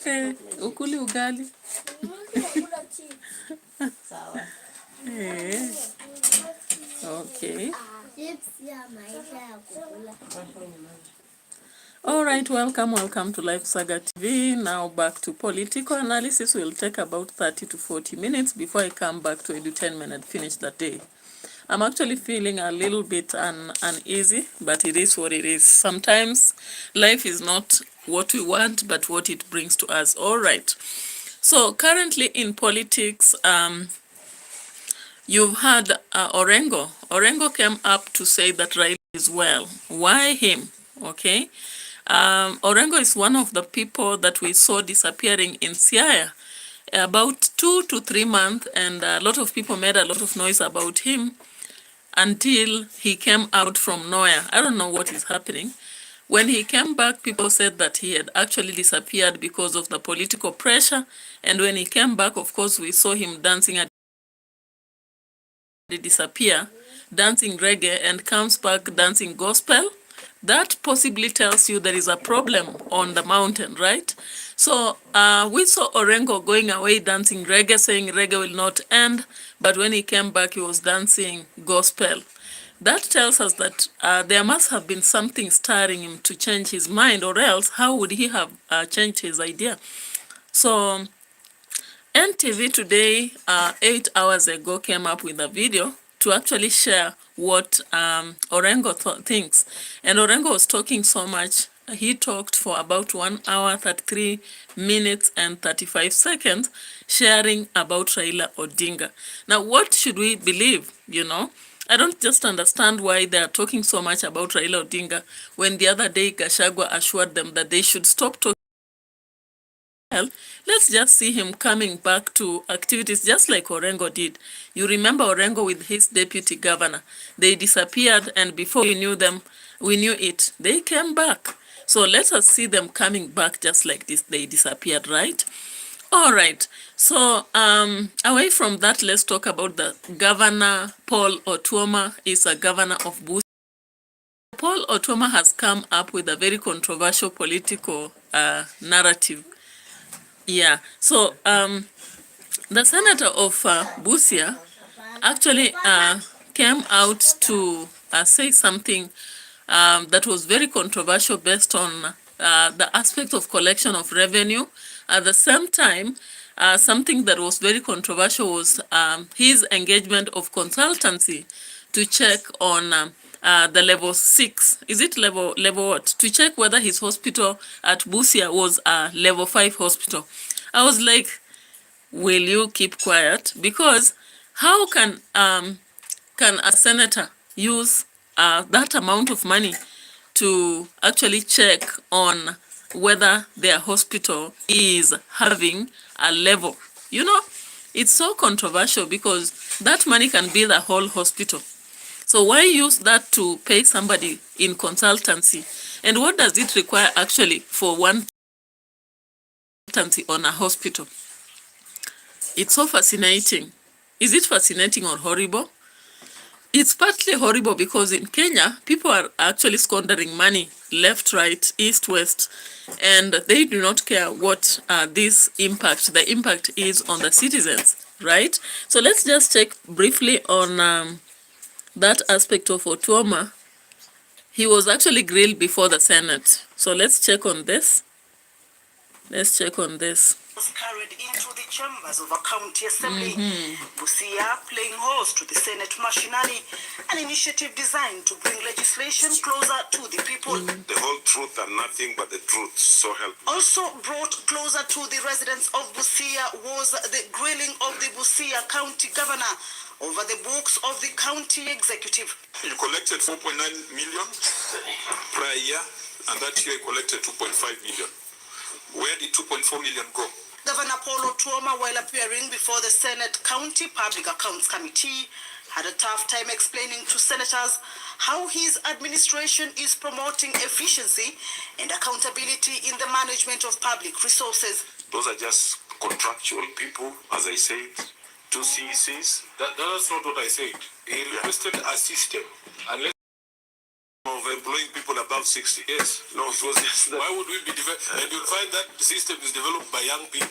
Ukuli ugali. Okay. All right, welcome to Life Saga TV. Now back to political analysis. Will take about 30 to 40 minutes before I come back to edutainment and finish the day. I'm actually feeling a little bit uneasy, but it is what it is. Sometimes life is not what we want, but what it brings to us. All right. So currently in politics, you've had Orengo. Orengo came up to say that Raila is well. Why him? Okay. Orengo is one of the people that we saw disappearing in Siaya about 2 to 3 months, and a lot of people made a lot of noise about him until he came out from nowhere. I don't know what is happening. When he came back, people said that he had actually disappeared because of the political pressure, and when he came back, of course, we saw him dancing at disappear, dancing reggae, and comes back dancing gospel. That possibly tells you there is a problem on the mountain, right? So we saw Orengo going away dancing reggae, saying reggae will not end, but when he came back, he was dancing gospel. That tells us that there must have been something stirring him to change his mind, or else how would he have changed his idea? So NTV today, 8 hours ago, came up with a video to actually share what Orengo thinks. And Orengo was talking so much. He talked for about 1 hour, 33 minutes and 35 seconds, sharing about Raila Odinga. Now, what should we believe, you know? I don't just understand why they are talking so much about Raila Odinga when the other day Gachagua assured them that they should stop talking. Let's just see him coming back to activities just like Orengo did. You remember Orengo with his deputy governor. They disappeared, and before we knew them, we knew it. They came back. So let us see them coming back just like this. They disappeared, right? All right. So away from that, let's talk about the governor. Paul OTUOMA is a governor of Busia. Paul OTUOMA has come up with a very controversial political narrative. Yeah, so the senator of Busia actually came out to say something that was very controversial based on the aspect of collection of revenue. At the same time, something that was very controversial was his engagement of consultancy to check on the level 6. Is it level what? To check whether his hospital at Busia was a level 5 hospital. I was like, will you keep quiet? Because how can a senator use that amount of money to actually check on whether their hospital is having a level? You know, it's so controversial because that money can be the whole hospital. So why use that to pay somebody in consultancy? And what does it require actually for one consultancy on a hospital? It's so fascinating. Is it fascinating or horrible? It's partly horrible because in Kenya, people are actually squandering money left, right, east, west, and they do not care what the impact is on the citizens, right? So let's just check briefly on that aspect of OTUOMA. He was actually grilled before the Senate. So let's check on this. Was carried into the chambers of a county assembly, Busia playing host to the Senate machinery, an initiative designed to bring legislation closer to the people. The whole truth and nothing but the truth, so help. Also brought closer to the residents of Busia was the grilling of the Busia County Governor over the books of the county executive. You collected 4.9 million prior year, and that year you collected 2.5 million. Where did 2.4 million go? Governor Paul OTUOMA, while appearing before the Senate County Public Accounts Committee, had a tough time explaining to senators how his administration is promoting efficiency and accountability in the management of public resources. Those are just contractual people, as I said, 2 CECs. That's not what I said. He requested a system. Unless of employing people above not 60. Yes. No, it was just that. Why would we be and you'll find that the system is developed by young people.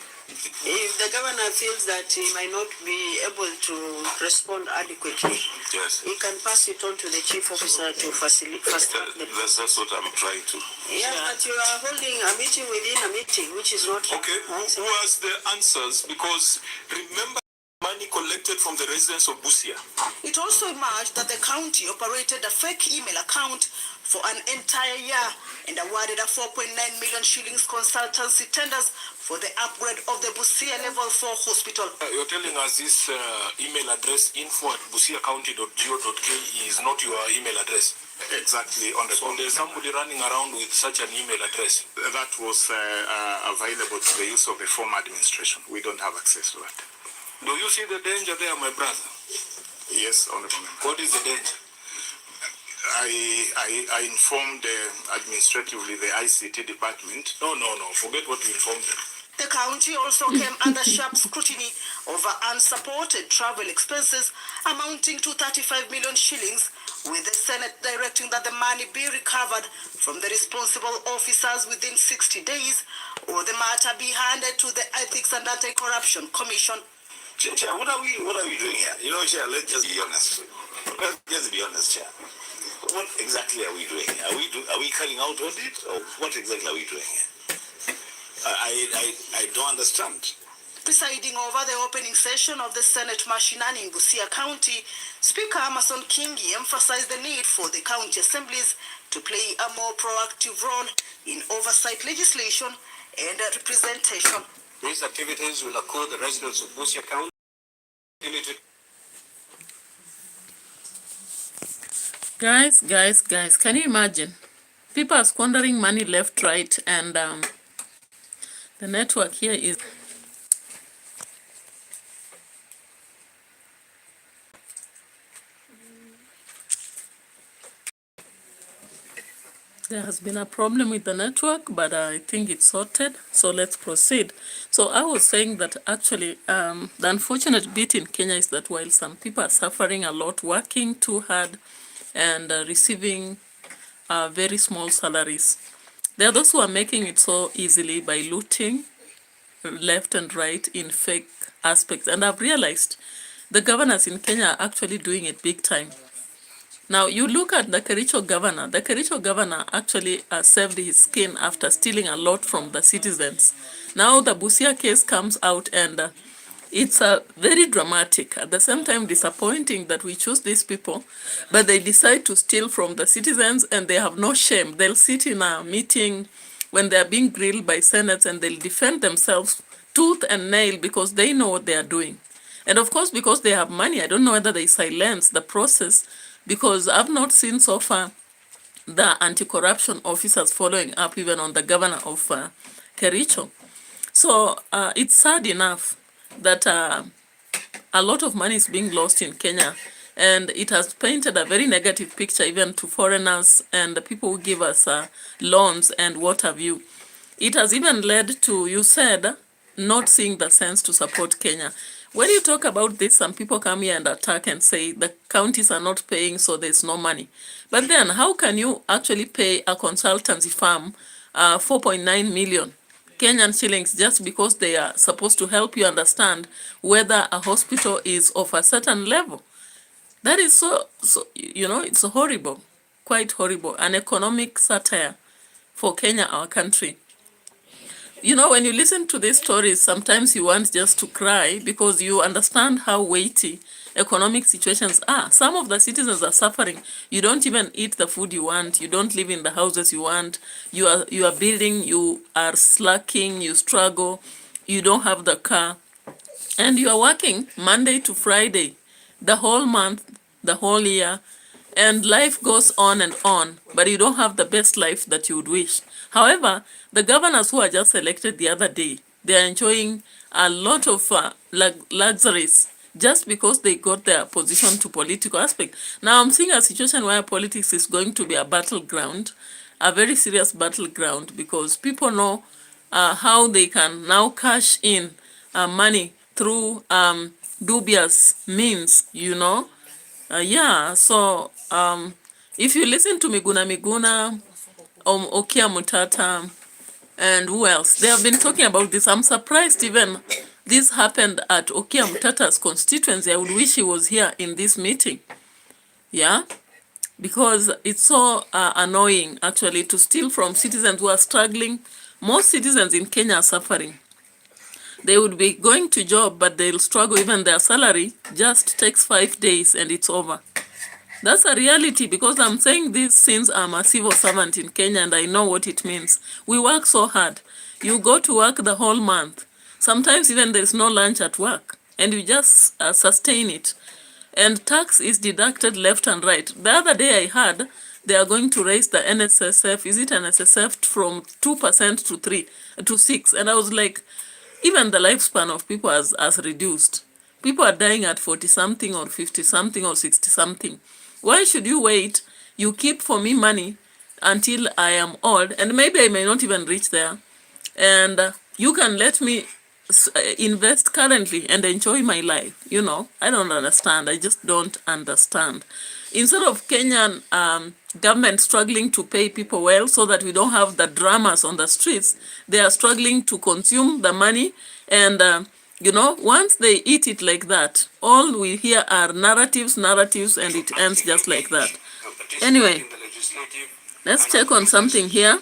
If the governor feels that he might not be able to respond adequately, yes, he can pass it on to the chief officer to facilitate. That's what I'm trying to. Yeah, but you are holding a meeting within a meeting, which is not. Okay, who has the answers? Because remember, money collected from the residents of Busia. It also emerged that the county operated a fake email account for an entire year and awarded a 4.9 million shillings consultancy tenders for the upgrade of the Busia Level 4 hospital. You're telling us this email address info@busiacounty.go.ke is not your email address? Exactly. So there's somebody running around with such an email address? That was available to the use of the former administration. We don't have access to that. Do you see the danger there, my brother? Yes, Honorable Member. What is the danger? I informed administratively the ICT department. No. Forget what you informed them. The county also came under sharp scrutiny over unsupported travel expenses amounting to 35 million shillings, with the Senate directing that the money be recovered from the responsible officers within 60 days, or the matter be handed to the Ethics and Anti-Corruption Commission. Chair, what are we doing here? You know, Chair, let's just be honest. Let's just be honest, Chair. What exactly are we doing? Are we carrying out audit, or what exactly are we doing here? I don't understand. Presiding over the opening session of the Senate Mashinani in Busia County, Speaker Amason Kingi emphasized the need for the county assemblies to play a more proactive role in oversight legislation and representation. These activities will occur the residents of Busia County. Guys, can you imagine? People are squandering money left, right, and the network here is... There has been a problem with the network, but I think it's sorted. So let's proceed. So I was saying that actually the unfortunate bit in Kenya is that while some people are suffering a lot, working too hard and receiving very small salaries, there are those who are making it so easily by looting left and right in fake aspects. And I've realized the governors in Kenya are actually doing it big time. Now, you look at the Kericho governor. The Kericho governor actually saved his skin after stealing a lot from the citizens. Now, the Busia case comes out and it's very dramatic. At the same time, disappointing that we choose these people, but they decide to steal from the citizens and they have no shame. They'll sit in a meeting when they're being grilled by senates and they'll defend themselves tooth and nail because they know what they are doing. And of course, because they have money, I don't know whether they silence the process, because I've not seen so far the anti-corruption officers following up even on the governor of Kericho. So it's sad enough that a lot of money is being lost in Kenya, and it has painted a very negative picture even to foreigners and the people who give us loans and what have you. It has even led to, you said, not seeing the sense to support Kenya. When you talk about this, some people come here and attack and say the counties are not paying, so there's no money. But then how can you actually pay a consultancy firm 4.9 million Kenyan shillings just because they are supposed to help you understand whether a hospital is of a certain level? That is so you know, it's horrible, quite horrible, an economic satire for Kenya, our country. You know, when you listen to these stories, sometimes you want just to cry because you understand how weighty economic situations are. Some of the citizens are suffering. You don't even eat the food you want. You don't live in the houses you want. You are building, you are slacking, you struggle, you don't have the car. And you are working Monday to Friday, the whole month, the whole year. And life goes on and on, but you don't have the best life that you would wish. However, the governors who are just elected the other day, they are enjoying a lot of luxuries just because they got their position to political aspect. Now I'm seeing a situation where politics is going to be a battleground, a very serious battleground, because people know how they can now cash in money through dubious means, you know. Yeah, so if you listen to Miguna, Okia Mutata, and who else? They have been talking about this. I'm surprised even this happened at Okia Mutata's constituency. I would wish he was here in this meeting. Yeah, because it's so annoying actually to steal from citizens who are struggling. Most citizens in Kenya are suffering. They would be going to job, but they'll struggle. Even their salary just takes 5 days and it's over. That's a reality, because I'm saying this since I'm a civil servant in Kenya and I know what it means. We work so hard. You go to work the whole month. Sometimes even there's no lunch at work, and you just sustain it. And tax is deducted left and right. The other day I heard they are going to raise the NSSF. Is it NSSF from 2% to 6? And I was like, even the lifespan of people has reduced. People are dying at 40-something or 50-something or 60-something. Why should you wait? You keep for me money until I am old, and maybe I may not even reach there. And you can let me invest currently and enjoy my life. You know, I don't understand. I just don't understand. Instead of Kenyan government struggling to pay people well so that we don't have the dramas on the streets, they are struggling to consume the money. And you know, once they eat it like that, all we hear are narratives, and it ends just like that. Anyway, let's check on something here.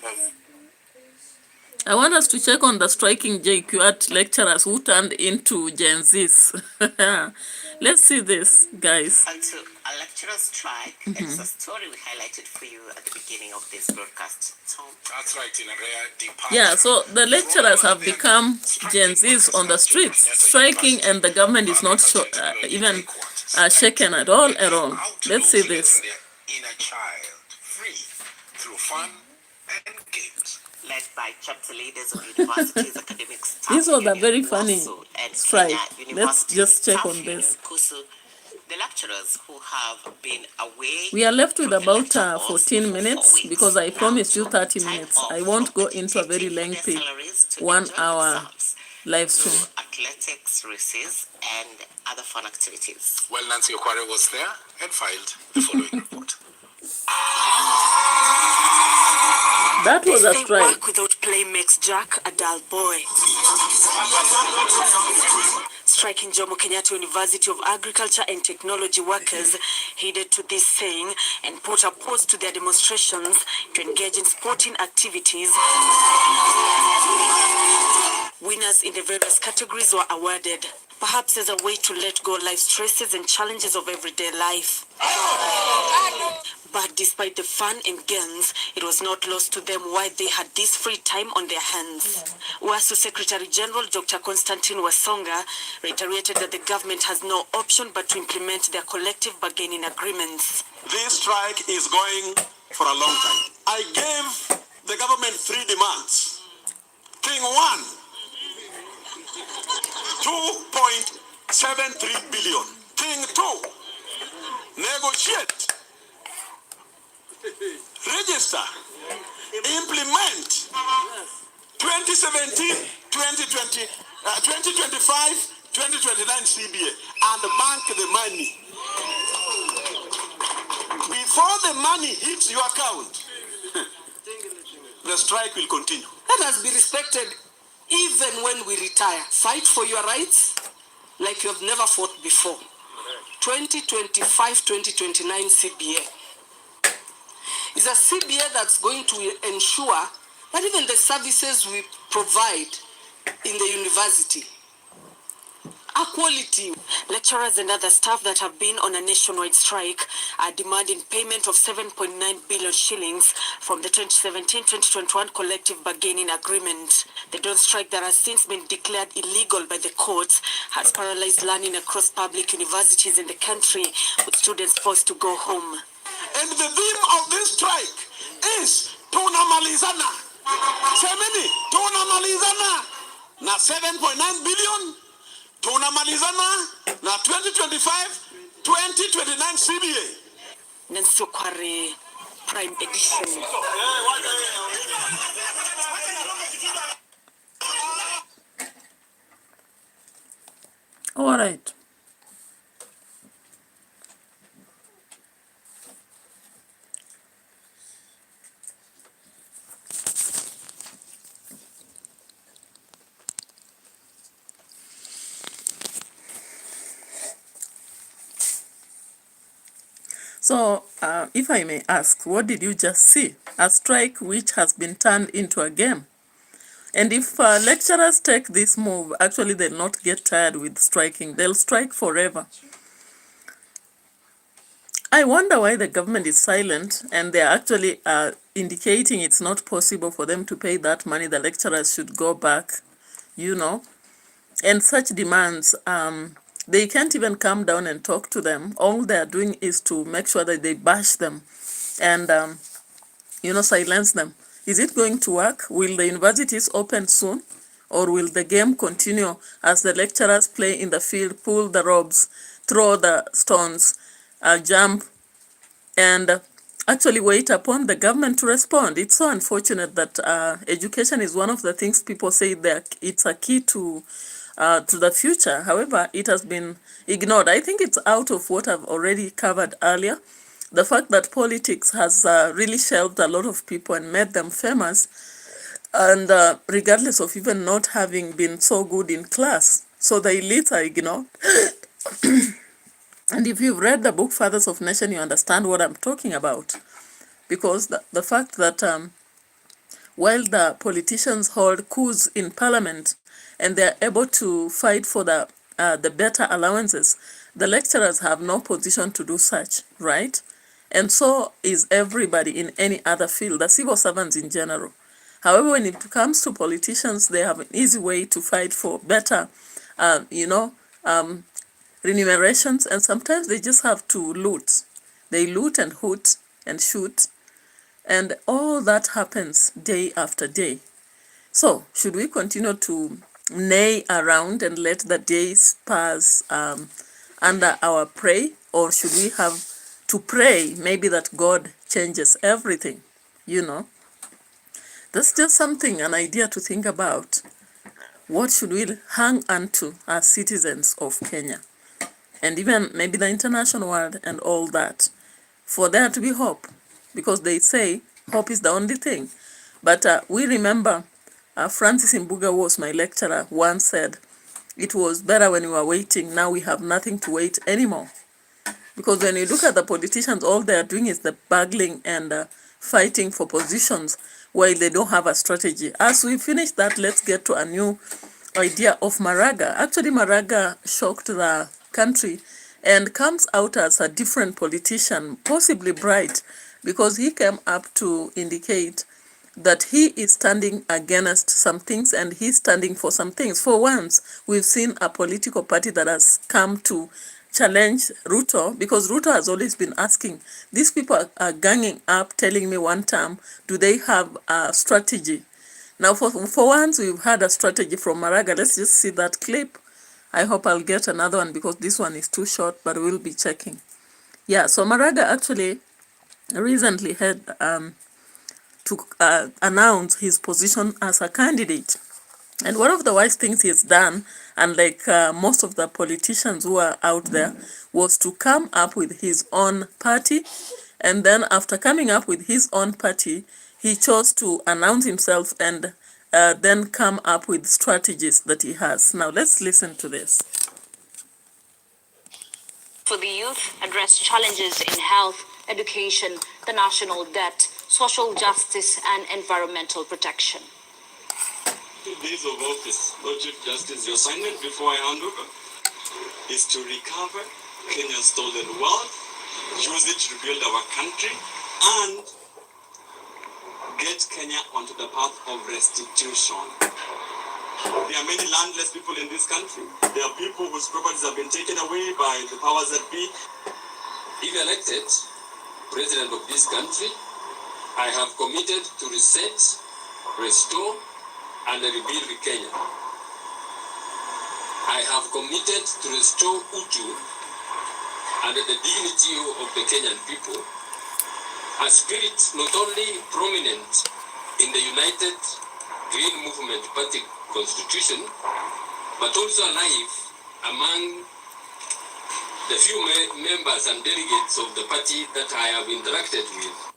I want us to check on the striking JKUAT lecturers who turned into Gen Zs. Let's see this, guys. Also, a lecturer strike. It's a story we highlighted for you at the beginning of this broadcast. Tom. That's right, in a rare departure. Yeah, so the lecturers have become Gen Zs on the streets, striking, and the government is not even shaken at all. Let's see this. Inner child, free through fun and games. Led by chapter leaders of universities, academic staff. This was a union, very funny WASU, and strike. Kenya Let's University just check Staff on Union, this. KUSU. The lecturers who have been away. We are left with from the about lecture halls 14 for minutes 4 weeks because I now. promised you 30 Time minutes. off I won't from go into a very meditating for their lengthy salaries to 1 enjoy hour themselves live stream. through athletics, races, and other fun activities. Well, Nancy Okware was there and filed the following report. That was a They strike. work without play makes Jack a dull boy. Striking Jomo Kenyatta University of Agriculture and Technology workers heeded to this saying and put a pause to their demonstrations to engage in sporting activities. Winners in the various categories were awarded, perhaps as a way to let go life stresses and challenges of everyday life. But despite the fun and games, it was not lost to them why they had this free time on their hands. WASU Secretary General Dr. Constantine Wasonga reiterated that the government has no option but to implement their collective bargaining agreements. This strike is going for a long time. I gave the government 3 demands. Thing 1, 2.73 billion. Thing 2, negotiate, register, implement 2017, 2020, 2025, 2029 CBA and bank the money. Before the money hits your account, the strike will continue. Let us be respected even when we retire. Fight for your rights like you have never fought before. 2025-2029 CBA is a CBA that's going to ensure that even the services we provide in the university are quality. Lecturers and other staff that have been on a nationwide strike are demanding payment of 7.9 billion shillings from the 2017-2021 collective bargaining agreement. The dawn strike that has since been declared illegal by the courts has paralyzed learning across public universities in the country, with students forced to go home. And the theme of this strike is tunamalizana. Semeni, tunamalizana na 7.9 billion. Tunamalizana na 2025-2029 CBA. Nancy Okware, Prime Edition. All right. So, if I may ask, what did you just see? A strike which has been turned into a game. And if lecturers take this move, actually they'll not get tired with striking. They'll strike forever. I wonder why the government is silent and they're actually indicating it's not possible for them to pay that money. The lecturers should go back, you know. And such demands, they can't even come down and talk to them. All they're doing is to make sure that they bash them and, silence them. Is it going to work? Will the universities open soon? Or will the game continue as the lecturers play in the field, pull the ropes, throw the stones, jump, and actually wait upon the government to respond? It's so unfortunate that education is one of the things people say that it's a key to the future. However, it has been ignored. I think it's out of what I've already covered earlier. The fact that politics has really shelved a lot of people and made them famous, and regardless of even not having been so good in class. So the elites are ignored. And if you've read the book Fathers of Nation, you understand what I'm talking about. Because the fact that while the politicians hold coups in parliament and they're able to fight for the better allowances, the lecturers have no position to do such, right? And so is everybody in any other field, the civil servants in general. However, when it comes to politicians, they have an easy way to fight for better, remunerations, and sometimes they just have to loot. They loot and hoot and shoot, and all that happens day after day. So, should we continue to neigh around and let the days pass under our prey, or should we have to pray maybe that God changes everything, That's just something, an idea to think about. What should we hang on to as citizens of Kenya? And even maybe the international world and all that, for there to be hope. Because they say hope is the only thing. But we remember Francis Imbuga was my lecturer, once said, it was better when we were waiting, now we have nothing to wait anymore. Because when you look at the politicians, all they are doing is the battling and fighting for positions while they don't have a strategy. As we finish that, let's get to a new idea of MARAGA. Actually, MARAGA shocked the country and comes out as a different politician, possibly bright, because he came up to indicate that he is standing against some things and he's standing for some things. For once, we've seen a political party that has come to challenge Ruto, because Ruto has always been asking, these people are ganging up, telling me one time, do they have a strategy? Now, for once, we've had a strategy from MARAGA. Let's just see that clip. I hope I'll get another one because this one is too short, but we'll be checking. Yeah, so MARAGA actually recently had to announce his position as a candidate. And one of the wise things he's done, unlike most of the politicians who are out there, was to come up with his own party. And then after coming up with his own party, he chose to announce himself and then come up with strategies that he has. Now let's listen to this. For the youth, address challenges in health, education, the national debt, social justice, and environmental protection. 2 days of office, Lord Chief Justice, your assignment before I hand over is to recover Kenya's stolen wealth, use it to rebuild our country, and get Kenya onto the path of restitution. There are many landless people in this country. There are people whose properties have been taken away by the powers that be. If elected president of this country, I have committed to reset, restore, and rebuild Kenya. I have committed to restore Utu and the dignity of the Kenyan people, a spirit not only prominent in the United Green Movement Party constitution, but also alive among the few members and delegates of the party that I have interacted with.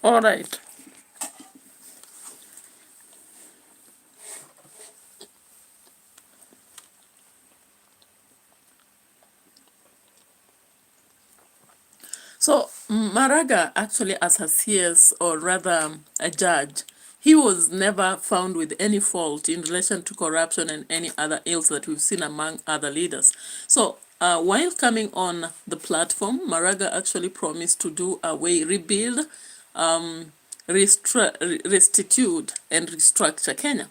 All right. Maraga actually as a CS, or rather a judge, he was never found with any fault in relation to corruption and any other ills that we've seen among other leaders. So while coming on the platform, Maraga actually promised to do away, rebuild, restitute and restructure Kenya.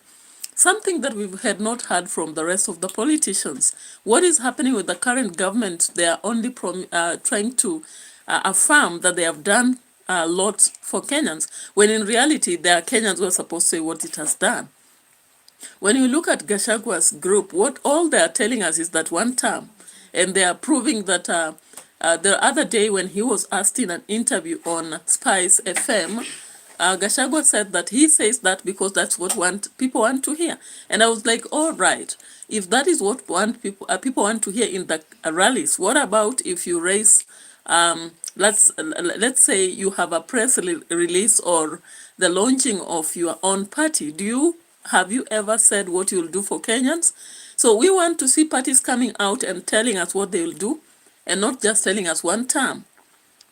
Something that we had not heard from the rest of the politicians. What is happening with the current government? They are only trying to affirm that they have done a lot for Kenyans, when in reality, they are Kenyans who are supposed to say what it has done. When you look at Gashagua's group, what all they are telling us is that one term, and they are proving that the other day when he was asked in an interview on Spice FM, Gachagua said that he says that because that's what people want to hear. And I was like, all right, if that is what people want to hear in the rallies, what about if you raise, let's say you have a press release or the launching of your own party? Have you ever said what you'll do for Kenyans? So we want to see parties coming out and telling us what they'll do, and not just telling us one term.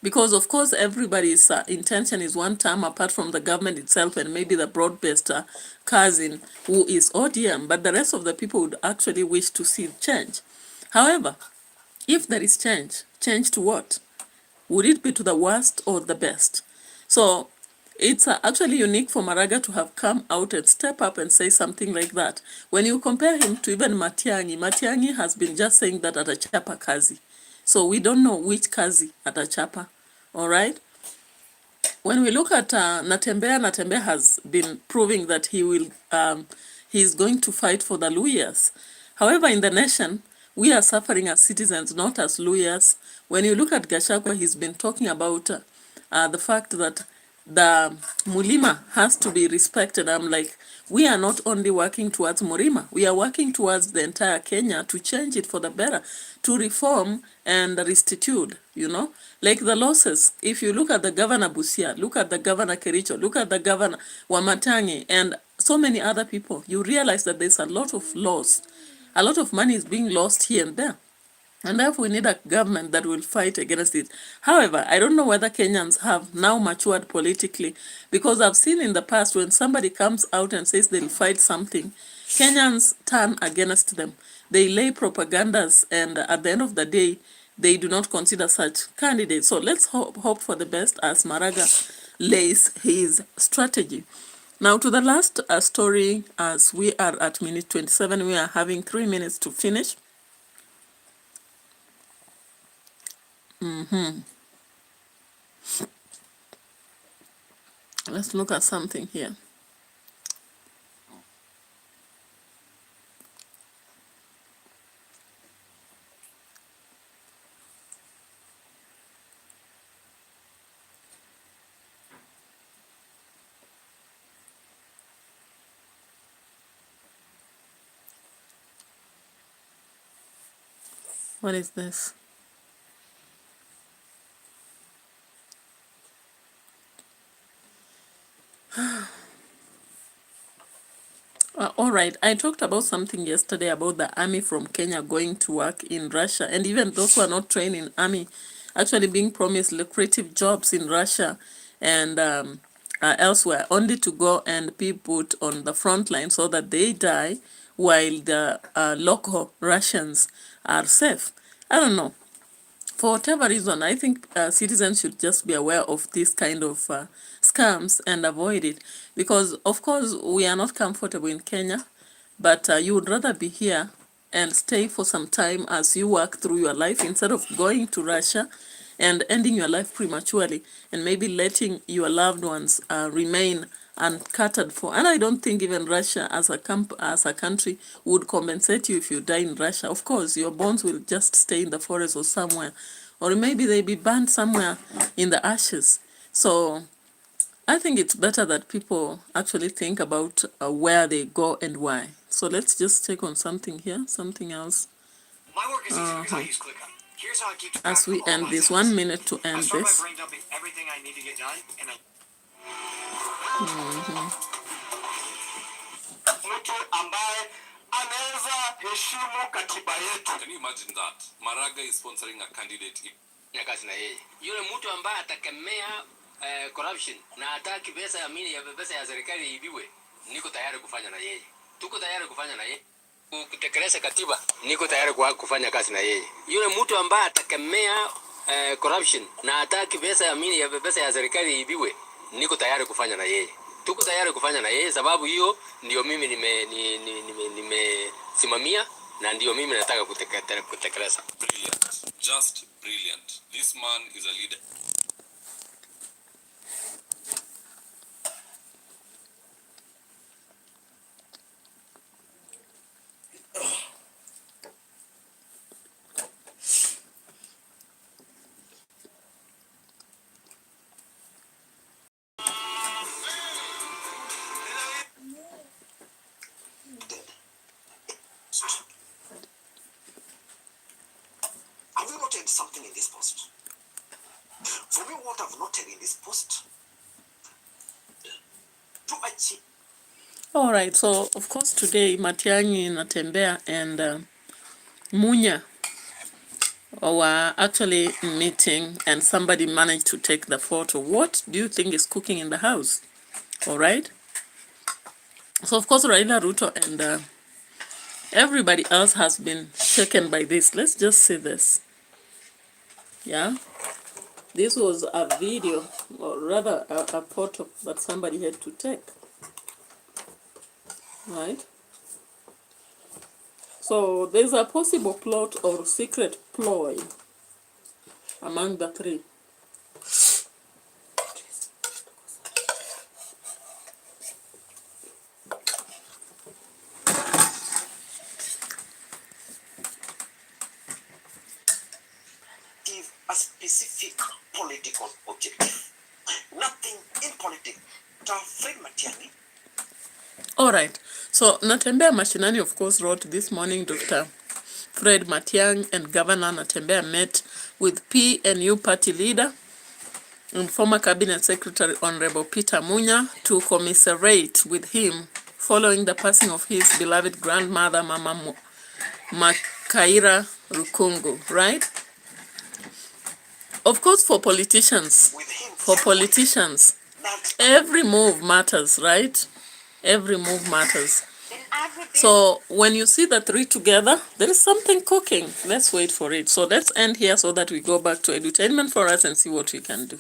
Because, of course, everybody's intention is one term, apart from the government itself and maybe the broad-based cousin who is ODM. But the rest of the people would actually wish to see change. However, if there is change to what? Would it be to the worst or the best? So it's actually unique for Maraga to have come out and step up and say something like that. When you compare him to even Matiang'i has been just saying that atachapa kazi. So we don't know which kazi atachapa. All right. When we look at Natembeya has been proving that he's going to fight for the Luyas. However, in the nation, we are suffering as citizens, not as Luyas. When you look at Gachagua, he's been talking about the fact that the Mulima has to be respected. I'm like, we are not only working towards Murima, we are working towards the entire Kenya to change it for the better, to reform and restitute, like the losses. If you look at the Governor Busia, look at the Governor Kericho, look at the Governor Wamatangi, and so many other people, you realize that there's a lot of loss. A lot of money is being lost here and there. And therefore, we need a government that will fight against it. However, I don't know whether Kenyans have now matured politically, because I've seen in the past when somebody comes out and says they'll fight something, Kenyans turn against them. They lay propagandas, and at the end of the day, they do not consider such candidates. So let's hope for the best as Maraga lays his strategy. Now to the last story, as we are at minute 27, we are having 3 minutes to finish. Let's look at something here. What is this? All right, I talked about something yesterday about the army from Kenya going to work in Russia, and even those who are not trained in army actually being promised lucrative jobs in Russia and elsewhere, only to go and be put on the front line so that they die while the local Russians are safe. I don't know. For whatever reason, I think citizens should just be aware of this kind of scams and avoid it. Because, of course, we are not comfortable in Kenya, but you would rather be here and stay for some time as you work through your life instead of going to Russia and ending your life prematurely and maybe letting your loved ones remain uncatered for. And I don't think even Russia as a country would compensate you if you die in Russia. Of course, your bones will just stay in the forest or somewhere, or maybe they be burned somewhere in the ashes. So I think it's better that people actually think about where they go and why. So let's just check on something here, something else. My work is easy because I use ClickUp. Here's how I keep track As we of all end my this, tasks. 1 minute to end I start this. by brain dumping everything I need to get done, and I... Mtu ambaye anaweza heshimu katiba yetu. Can you imagine that? Maraga is sponsoring a candidate kazi na yeye. Yule mtu ambaye atakemea corruption na hataki pesa ya serikali ibiwe, niko tayari kufanya na yeye. Tuko tayari kufanya na yeye. Kutekeleza katiba, niko tayari kufanya kazi na yeye. Yule mtu ambaye atakemea corruption na hataki pesa ya serikali ibiwe, niko tayari kufanya na yeye. Tuko tayari kufanya na yeye, sababu hiyo ndio mimi nimesimamia na ndio mimi nataka kutekeleza. Brilliant, just brilliant. This man is a leader. Have you noted something in this post? For me, what I've noted in this post, to achieve. All right, so of course today Matiang'i, Natembeya and Munya were actually meeting and somebody managed to take the photo. What do you think is cooking in the house? All right. So of course Raila Ruto and everybody else has been shaken by this. Let's just see this. Yeah. This was a video, or rather a photo that somebody had to take. Right? So there's a possible plot or secret ploy among the three. Give a specific political objective. Nothing in politics. Fred Matiang'i. All right. So Natembeya Mashinani, of course, wrote this morning, Dr. Fred Matiang'i and Governor Natembeya met with PNU party leader and former Cabinet Secretary Honorable Peter Munya to commiserate with him following the passing of his beloved grandmother, Mama Makaira Rukungu, right? Of course, for politicians, every move matters, right? Every move matters. So when you see the three together, there is something cooking. Let's wait for it. So let's end here so that we go back to edutainment for us and see what we can do.